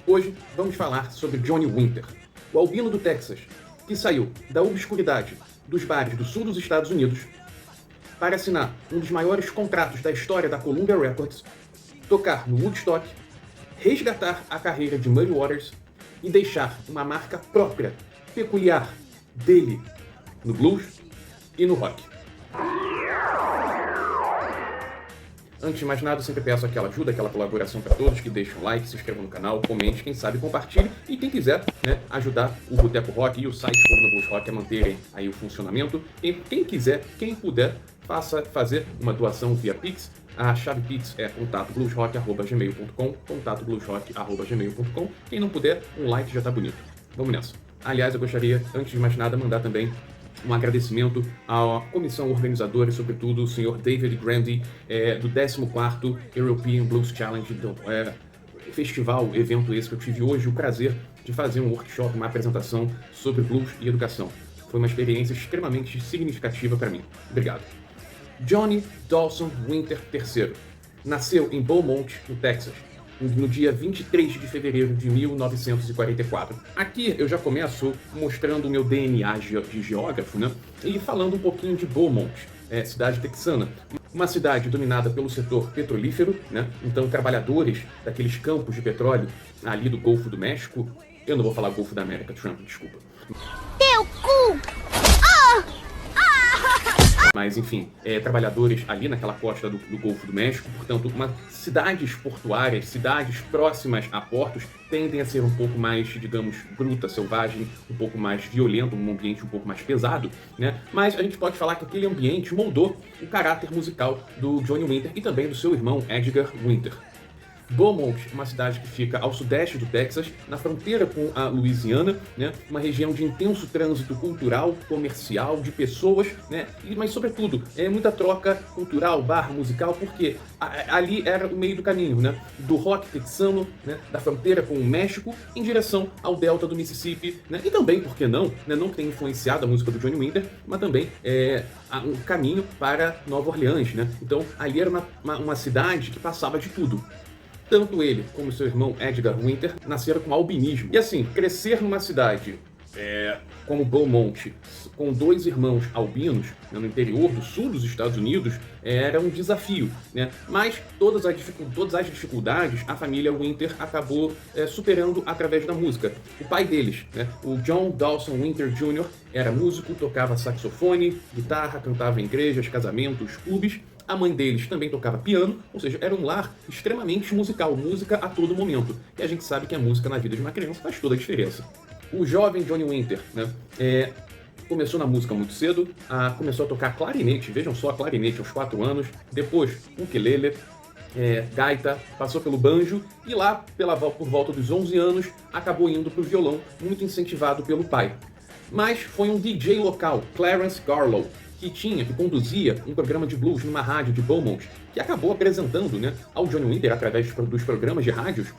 Hoje vamos falar sobre Johnny Winter, o albino do Texas, que saiu da obscuridade dos bares do sul dos Estados Unidos para assinar um dos maiores contratos da história da Columbia Records, tocar no Woodstock, resgatar a carreira de Muddy Waters e deixar uma marca própria, peculiar dele no blues e no rock. Antes de mais nada, eu sempre peço aquela ajuda, aquela colaboração para todos, que deixem um like, se inscrevam no canal, comente, quem sabe compartilhe, e quem quiser ajudar o Boteco Rock e o site Coluna Blues Rock a manterem aí o funcionamento. Quem quiser, quem puder, fazer uma doação via Pix. A chave Pix é contatobluesrock@gmail.com, contatobluesrock@gmail.com. Quem não puder, um like já tá bonito. Vamos nessa. Aliás, eu gostaria, antes de mais nada, mandar também um agradecimento à comissão organizadora e, sobretudo, o Sr. David Grandi, do 14º European Blues Challenge, festival, evento esse que eu tive hoje o prazer de fazer um workshop, uma apresentação sobre blues e educação. Foi uma experiência extremamente significativa para mim. Obrigado. Johnny Dawson Winter III nasceu em Beaumont, no Texas, no dia 23 de fevereiro de 1944. Aqui eu já começo mostrando o meu DNA de geógrafo, e falando um pouquinho de Beaumont, cidade texana. Uma cidade dominada pelo setor petrolífero, então trabalhadores daqueles campos de petróleo ali do Golfo do México. Eu não vou falar Golfo da América, Trump, desculpa. Teu cu! Mas, enfim, trabalhadores ali naquela costa do Golfo do México, portanto, cidades portuárias, cidades próximas a portos, tendem a ser um pouco mais, digamos, bruta, selvagem, um pouco mais violento, um ambiente um pouco mais pesado, Mas a gente pode falar que aquele ambiente moldou o caráter musical do Johnny Winter e também do seu irmão Edgar Winter. Beaumont, uma cidade que fica ao sudeste do Texas, na fronteira com a Louisiana, uma região de intenso trânsito cultural, comercial, de pessoas, mas sobretudo muita troca cultural, barra musical, porque ali era o meio do caminho, do rock texano, da fronteira com o México, em direção ao delta do Mississippi, e também, por que não, não que tenha influenciado a música do Johnny Winter, mas também um caminho para Nova Orleans, Então ali era uma cidade que passava de tudo. Tanto ele como seu irmão Edgar Winter nasceram com albinismo. E assim, crescer numa cidade como Beaumont, com dois irmãos albinos, no interior do sul dos Estados Unidos, era um desafio, Mas todas as dificuldades a família Winter acabou superando através da música. O pai deles, o John Dawson Winter Jr., era músico, tocava saxofone, guitarra, cantava em igrejas, casamentos, clubes. A mãe deles também tocava piano, ou seja, era um lar extremamente musical, música a todo momento. E a gente sabe que a música na vida de uma criança faz toda a diferença. O jovem Johnny Winter, começou na música muito cedo, começou a tocar clarinete, vejam só, clarinete aos 4 anos, depois ukulele, gaita, passou pelo banjo e lá, por volta dos 11 anos, acabou indo para o violão, muito incentivado pelo pai. Mas foi um DJ local, Clarence Garlow, que conduzia um programa de blues numa rádio de Beaumont, que acabou apresentando ao Johnny Winter, através dos programas de rádios,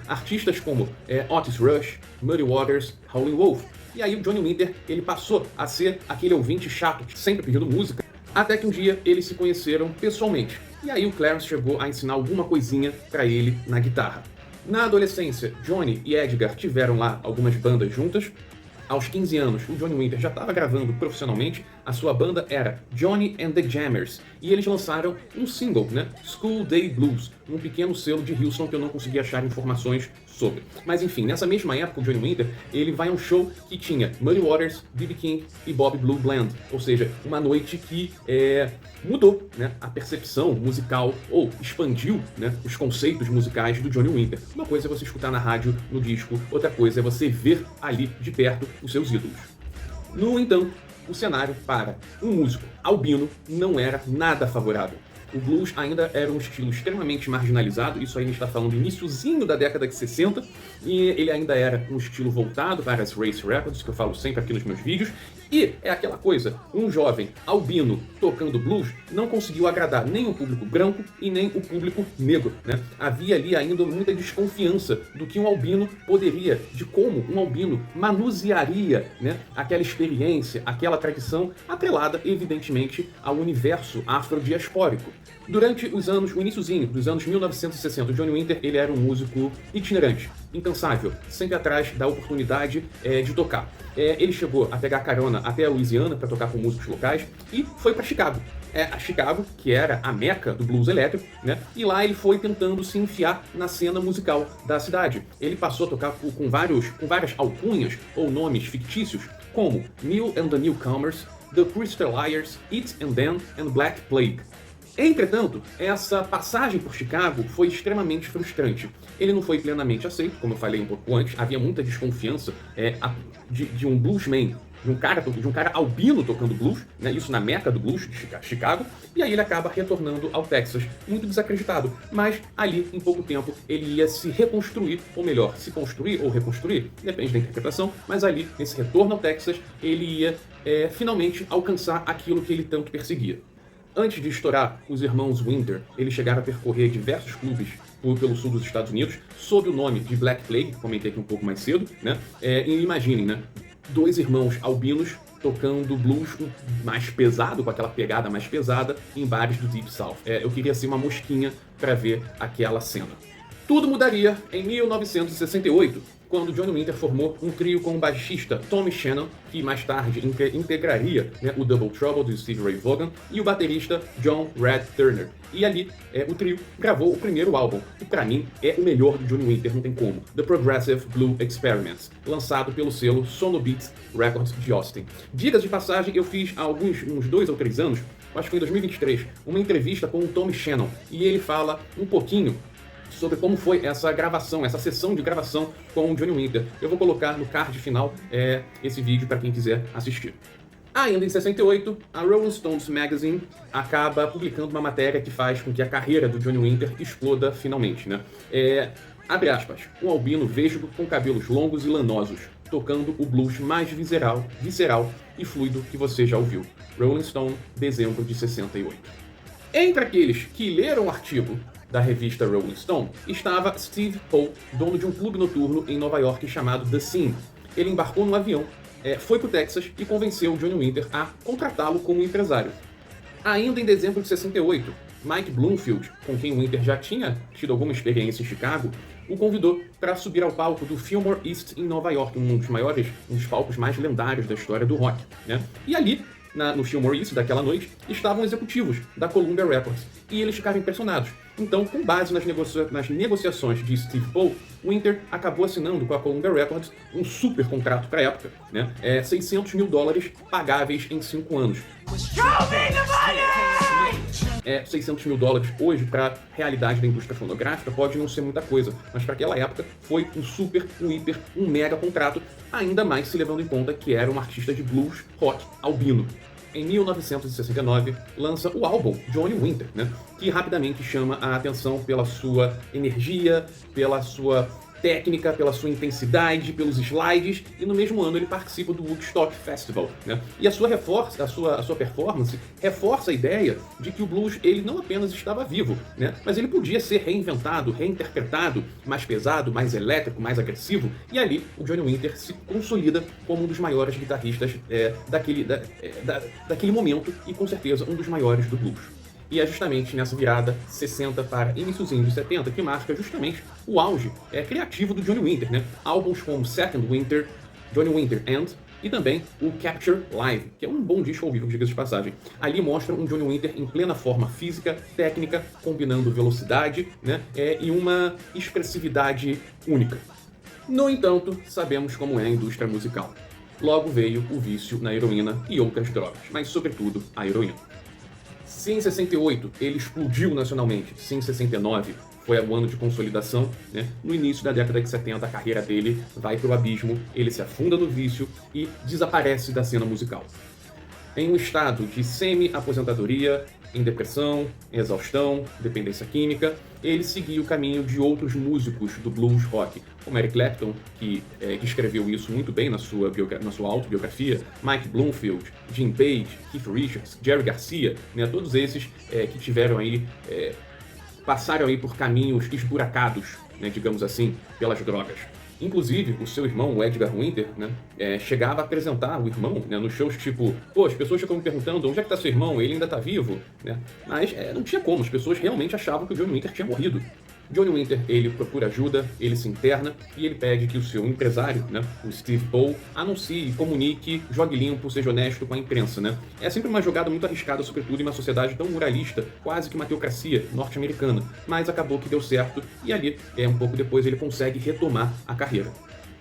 artistas como Otis Rush, Muddy Waters, Howlin' Wolf. E aí o Johnny Winter ele passou a ser aquele ouvinte chato, sempre pedindo música, até que um dia eles se conheceram pessoalmente. E aí o Clarence chegou a ensinar alguma coisinha para ele na guitarra. Na adolescência, Johnny e Edgar tiveram lá algumas bandas juntas. Aos 15 anos, o Johnny Winter já estava gravando profissionalmente, a sua banda era Johnny and the Jammers, e eles lançaram um single, School Day Blues, um pequeno selo de Houston que eu não consegui achar informações sobre. Mas enfim, nessa mesma época, o Johnny Winter, ele vai a um show que tinha Muddy Waters, B.B. King e Bob Blue Bland, ou seja, uma noite que mudou a percepção musical, ou expandiu os conceitos musicais do Johnny Winter. Uma coisa é você escutar na rádio, no disco, outra coisa é você ver ali de perto os seus ídolos. No entanto, o cenário para um músico albino não era nada favorável. O blues ainda era um estilo extremamente marginalizado, isso aí a gente está falando do iniciozinho da década de 60, e ele ainda era um estilo voltado para as race records, que eu falo sempre aqui nos meus vídeos, e é aquela coisa, um jovem albino tocando blues não conseguiu agradar nem o público branco e nem o público negro, Havia ali ainda muita desconfiança do que um albino poderia, de como um albino manusearia, aquela experiência, aquela tradição, atrelada, evidentemente, ao universo afrodiaspórico. Durante o iniciozinho dos anos 1960, o Johnny Winter ele era um músico itinerante, incansável, sempre atrás da oportunidade de tocar. Ele chegou a pegar carona até a Louisiana para tocar com músicos locais e foi para Chicago. A Chicago, que era a meca do blues elétrico, né? E lá ele foi tentando se enfiar na cena musical da cidade. Ele passou a tocar com várias alcunhas ou nomes fictícios, como Neil and the Newcomers, The Crystallizers, It and Then and Black Plague. Entretanto, essa passagem por Chicago foi extremamente frustrante. Ele não foi plenamente aceito, como eu falei um pouco antes, havia muita desconfiança de um bluesman, de um cara albino tocando blues, né, isso na meca do blues de Chicago, e aí ele acaba retornando ao Texas, muito desacreditado, mas ali, em pouco tempo, ele ia se reconstruir, ou melhor, se construir ou reconstruir, depende da interpretação, mas ali, nesse retorno ao Texas, ele ia finalmente alcançar aquilo que ele tanto perseguia. Antes de estourar, os irmãos Winter, eles chegaram a percorrer diversos clubes pelo sul dos Estados Unidos, sob o nome de Black Plague, que comentei aqui um pouco mais cedo, né? E imaginem, né? 2 irmãos albinos tocando blues mais pesado, com aquela pegada mais pesada, em bares do Deep South. Eu queria ser uma mosquinha para ver aquela cena. Tudo mudaria em 1968, quando Johnny Winter formou um trio com o baixista Tommy Shannon, que mais tarde integraria, né, o Double Trouble do Stevie Ray Vaughan, e o baterista John Red Turner. E ali, o trio gravou o primeiro álbum, que pra mim é o melhor do Johnny Winter, não tem como, The Progressive Blue Experiments, lançado pelo selo Sonobeat Records de Austin. Diga-se de passagem, eu fiz há uns 2 ou 3 anos, acho que foi em 2023, uma entrevista com o Tommy Shannon, e ele fala um pouquinho sobre como foi essa gravação, essa sessão de gravação com o Johnny Winter. Eu vou colocar no card final esse vídeo para quem quiser assistir. Ainda em 68, a Rolling Stones Magazine acaba publicando uma matéria que faz com que a carreira do Johnny Winter exploda finalmente, né? Abre aspas, um albino vesgo com cabelos longos e lanosos, tocando o blues mais visceral e fluido que você já ouviu. Rolling Stone, dezembro de 68. Entre aqueles que leram o artigo da revista Rolling Stone, estava Steve Poe, dono de um clube noturno em Nova York chamado The Scene. Ele embarcou num avião, foi para o Texas e convenceu Johnny Winter a contratá-lo como empresário. Ainda em dezembro de 68, Mike Bloomfield, com quem Winter já tinha tido alguma experiência em Chicago, o convidou para subir ao palco do Fillmore East em Nova York, um dos palcos mais lendários da história do rock, né? E ali, no Fillmore East daquela noite, estavam executivos da Columbia Records, e eles ficaram impressionados. Então, com base nas negociações de Steve Poe, Winter acabou assinando com a Columbia Records um super contrato para a época, né? $600 mil pagáveis em 5 anos. $600 mil hoje, para a realidade da indústria fonográfica, pode não ser muita coisa, mas para aquela época foi um super, um hiper, um mega contrato, ainda mais se levando em conta que era um artista de blues rock albino. Em 1969, lança o álbum Johnny Winter, né, que rapidamente chama a atenção pela sua energia, pela sua técnica, pela sua intensidade, pelos slides, e no mesmo ano ele participa do Woodstock Festival, né? E a sua performance reforça a ideia de que o blues ele não apenas estava vivo, né? Mas ele podia ser reinventado, reinterpretado, mais pesado, mais elétrico, mais agressivo, e ali o Johnny Winter se consolida como um dos maiores guitarristas daquele momento e com certeza um dos maiores do blues. E é justamente nessa virada 60 para iniciozinho dos 70 que marca justamente o auge criativo do Johnny Winter, né? Álbuns como Second Winter, Johnny Winter And e também o Capture Live, que é um bom disco ao vivo, diga-se de passagem. Ali mostra um Johnny Winter em plena forma física, técnica, combinando velocidade, né? E uma expressividade única. No entanto, sabemos como é a indústria musical. Logo veio o vício na heroína e outras drogas, mas sobretudo a heroína. Se em 68 ele explodiu nacionalmente, se em 69 foi o ano de consolidação, né? No início da década de 70 a carreira dele vai para o abismo, ele se afunda no vício e desaparece da cena musical. Em um estado de semi-aposentadoria, em depressão, exaustão, dependência química, ele seguiu o caminho de outros músicos do blues rock, como Eric Clapton, que descreveu isso muito bem na sua autobiografia, Mike Bloomfield, Jim Page, Keith Richards, Jerry Garcia, né, todos esses que tiveram aí, passaram aí por caminhos esburacados, né, digamos assim, pelas drogas. Inclusive, o seu irmão, o Edgar Winter, né, chegava a apresentar o irmão, né, nos shows tipo, pô, as pessoas ficam me perguntando onde é que tá seu irmão, ele ainda tá vivo, né? Mas não tinha como, as pessoas realmente achavam que o Johnny Winter tinha morrido. Johnny Winter, ele procura ajuda, ele se interna e ele pede que o seu empresário, né, o Steve Paul, anuncie, comunique, jogue limpo, seja honesto com a imprensa, né? É sempre uma jogada muito arriscada, sobretudo em uma sociedade tão moralista, quase que uma teocracia norte-americana, mas acabou que deu certo e ali, um pouco depois, ele consegue retomar a carreira.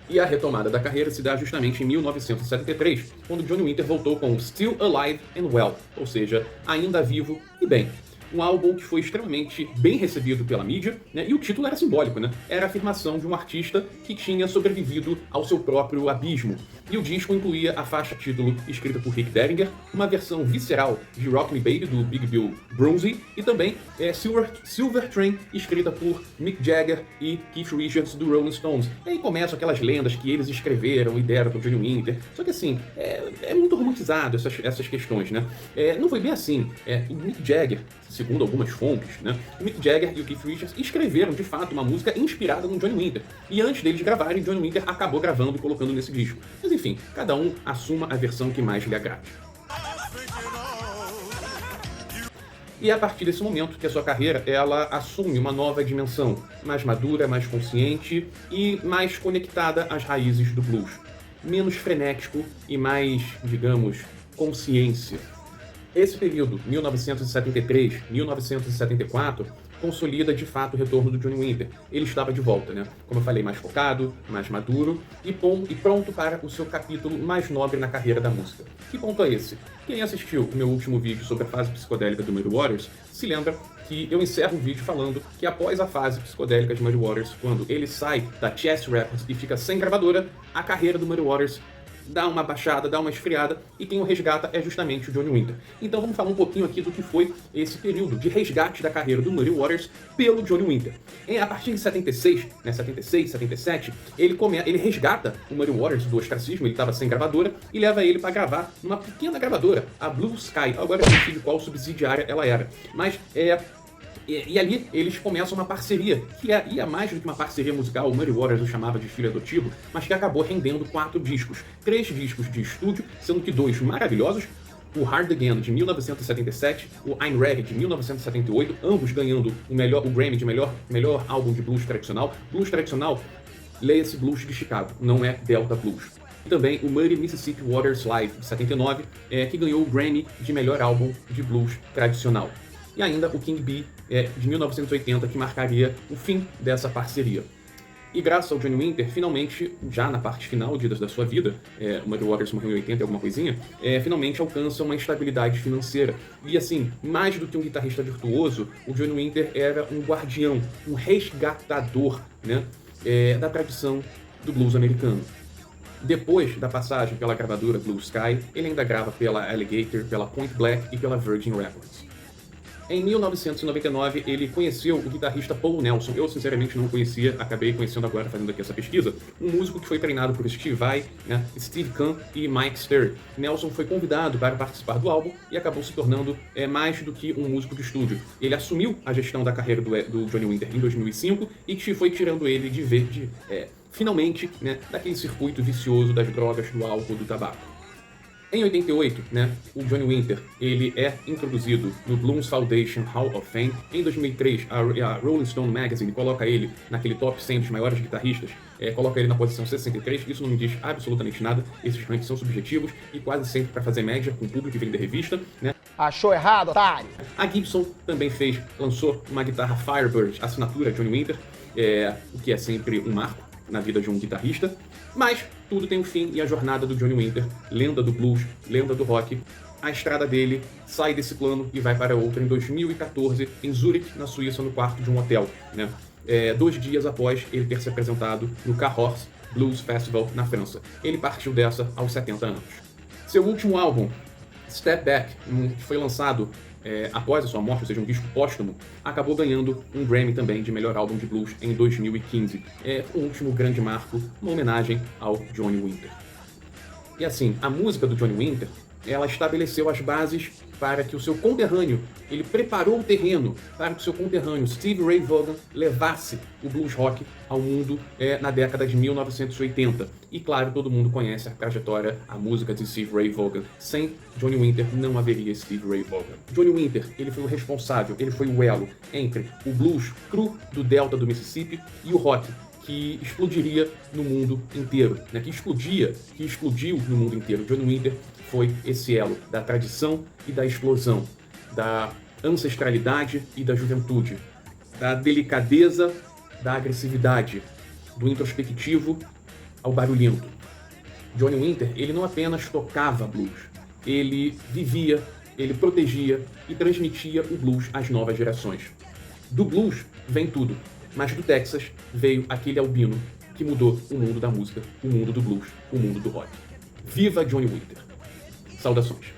E a retomada da carreira se dá justamente em 1973, quando Johnny Winter voltou com Still Alive and Well, ou seja, ainda vivo e bem. Um álbum que foi extremamente bem recebido pela mídia, né? E o título era simbólico, né? Era a afirmação de um artista que tinha sobrevivido ao seu próprio abismo. E o disco incluía a faixa título escrita por Rick Derringer, uma versão visceral de Rock Me Baby do Big Bill Brunsey e também Silver Train, escrita por Mick Jagger e Keith Richards do Rolling Stones. E aí começam aquelas lendas que eles escreveram e deram pro Johnny Winter. Só que assim, é muito romantizado essas questões, né? Não foi bem assim. O Mick Jagger, segundo algumas fontes, né, o Mick Jagger e o Keith Richards escreveram, de fato, uma música inspirada no Johnny Winter. E antes deles gravarem, Johnny Winter acabou gravando e colocando nesse disco. Mas enfim, cada um assuma a versão que mais lhe agrade. E é a partir desse momento que a sua carreira ela assume uma nova dimensão, mais madura, mais consciente e mais conectada às raízes do blues. Menos frenético e mais, digamos, consciência. Esse período, 1973, 1974, consolida de fato o retorno do Johnny Winter. Ele estava de volta, né? Como eu falei, mais focado, mais maduro e pronto para o seu capítulo mais nobre na carreira da música. Que ponto é esse? Quem assistiu o meu último vídeo sobre a fase psicodélica do Muddy Waters se lembra que eu encerro o vídeo falando que após a fase psicodélica de Muddy Waters, quando ele sai da Chess Records e fica sem gravadora, a carreira do Muddy Waters dá uma baixada, dá uma esfriada, e quem o resgata é justamente o Johnny Winter. Então vamos falar um pouquinho aqui do que foi esse período de resgate da carreira do Muddy Waters pelo Johnny Winter. A partir de 76, 77, ele resgata o Muddy Waters do ostracismo, ele estava sem gravadora, e leva ele para gravar numa pequena gravadora, a Blue Sky. Agora eu não sei de qual subsidiária ela era, mas E ali eles começam uma parceria, que ia mais do que uma parceria musical, o Muddy Waters o chamava de filho adotivo, mas que acabou rendendo 4 discos. 3 discos de estúdio, sendo que 2 maravilhosos, o Hard Again de 1977, o I'm Ready de 1978, ambos ganhando o Grammy de melhor álbum de blues tradicional. Blues tradicional, leia-se Blues de Chicago, não é Delta Blues. E também o Muddy Mississippi Waters Live de 79, que ganhou o Grammy de melhor álbum de blues tradicional. E ainda o King Bee de 1980, que marcaria o fim dessa parceria. E graças ao Johnny Winter, finalmente, já na parte final da sua vida, o Muddy Waters morreu em 80 e alguma coisinha, finalmente alcança uma estabilidade financeira. E assim, mais do que um guitarrista virtuoso, o Johnny Winter era um guardião, um resgatador, né, da tradição do blues americano. Depois da passagem pela gravadora Blue Sky, ele ainda grava pela Alligator, pela Point Black e pela Virgin Records. Em 1999, ele conheceu o guitarrista Paul Nelson. Eu, sinceramente, não o conhecia, acabei conhecendo agora fazendo aqui essa pesquisa. Um músico que foi treinado por Steve Vai, né, Steve Kahn e Mike Starr. Nelson foi convidado para participar do álbum e acabou se tornando mais do que um músico de estúdio. Ele assumiu a gestão da carreira do Johnny Winter em 2005 e que foi tirando ele finalmente, né, daquele circuito vicioso das drogas, do álcool, do tabaco. Em 88, né, o Johnny Winter ele é introduzido no Blues Foundation Hall of Fame. Em 2003, a Rolling Stone Magazine coloca ele naquele top 100 dos maiores guitarristas, coloca ele na posição 63. Isso não me diz absolutamente nada, esses rankings são subjetivos e quase sempre para fazer média com o público que vem da revista, né? Achou errado, otário? A Gibson também lançou uma guitarra Firebird, assinatura Johnny Winter, o que é sempre um marco na vida de um guitarrista, mas tudo tem um fim e a jornada do Johnny Winter, lenda do blues, lenda do rock, a estrada dele sai desse plano e vai para outra em 2014, em Zurich, na Suíça, no quarto de um hotel, né? 2 dias após ele ter se apresentado no Cahors Blues Festival, na França. Ele partiu dessa aos 70 anos. Seu último álbum, Step Back, que foi lançado após a sua morte, ou seja, um disco póstumo, acabou ganhando um Grammy também de melhor álbum de blues em 2015. O último grande marco, uma homenagem ao Johnny Winter. E assim, a música do Johnny Winter, ela estabeleceu as bases para que o seu conterrâneo, ele preparou o terreno para que o seu conterrâneo Stevie Ray Vaughan levasse o blues rock ao mundo na década de 1980. E claro, todo mundo conhece a trajetória, a música de Stevie Ray Vaughan. Sem Johnny Winter não haveria Stevie Ray Vaughan. Johnny Winter, ele foi o responsável, ele foi o elo entre o blues cru do delta do Mississippi e o rock que explodiria no mundo inteiro, né? que explodiu no mundo inteiro. Johnny Winter foi esse elo da tradição e da explosão, da ancestralidade e da juventude, da delicadeza, da agressividade, do introspectivo ao barulhento. Johnny Winter, ele não apenas tocava blues, ele vivia, ele protegia e transmitia o blues às novas gerações. Do blues vem tudo, mas do Texas veio aquele albino que mudou o mundo da música, o mundo do blues, o mundo do rock. Viva Johnny Winter! Saudações!